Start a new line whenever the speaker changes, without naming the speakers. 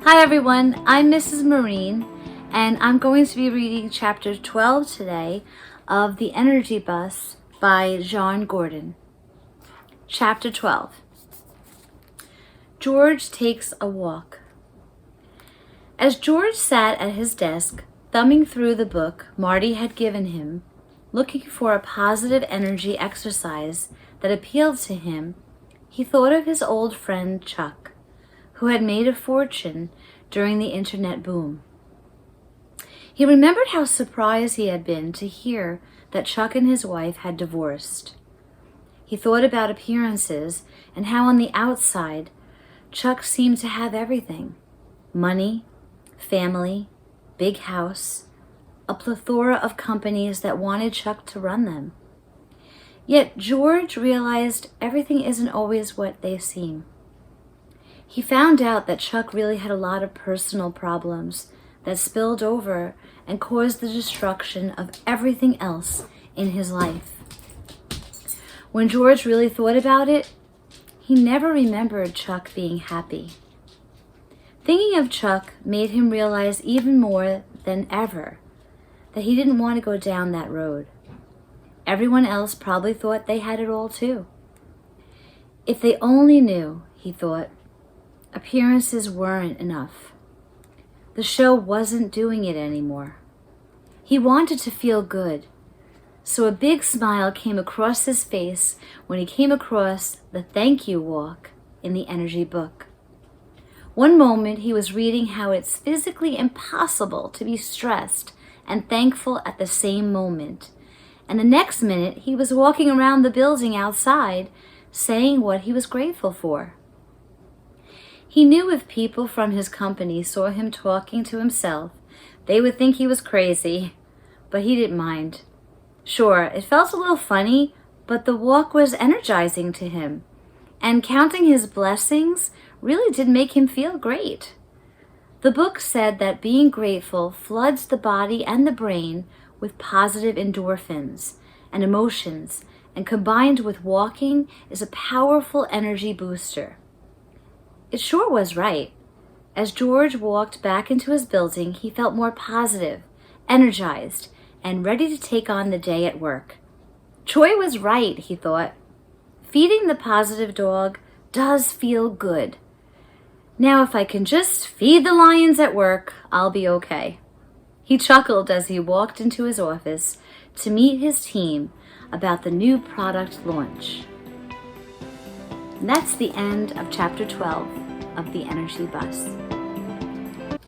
Hi everyone, I'm Mrs. Marine and I'm going to be reading chapter 12 today of The Energy Bus by John Gordon. Chapter 12. George takes a walk. As George sat at his desk, thumbing through the book Marty had given him, looking for a positive energy exercise that appealed to him, he thought of his old friend Chuck, who had made a fortune during the internet boom. He remembered how surprised he had been to hear that Chuck and his wife had divorced. He thought about appearances and how on the outside, Chuck seemed to have everything: money, family, big house, a plethora of companies that wanted Chuck to run them. Yet George realized everything isn't always what they seem. He found out that Chuck really had a lot of personal problems that spilled over and caused the destruction of everything else in his life. When George really thought about it, he never remembered Chuck being happy. Thinking of Chuck made him realize even more than ever that he didn't want to go down that road. Everyone else probably thought they had it all too. If they only knew, he thought, appearances weren't enough. The show wasn't doing it anymore. He wanted to feel good, so a big smile came across his face when he came across the thank you walk in the energy book. One moment he was reading how it's physically impossible to be stressed and thankful at the same moment, and the next minute he was walking around the building outside saying what he was grateful for. He knew if people from his company saw him talking to himself, they would think he was crazy, but he didn't mind. Sure, it felt a little funny, but the walk was energizing to him, and counting his blessings really did make him feel great. The book said that being grateful floods the body and the brain with positive endorphins and emotions, and combined with walking is a powerful energy booster. It sure was right. As George walked back into his building, he felt more positive, energized, and ready to take on the day at work. Troy was right, he thought. Feeding the positive dog does feel good. Now if I can just feed the lions at work, I'll be okay. He chuckled as he walked into his office to meet his team about the new product launch. And that's the end of chapter 12 of The Energy Bus.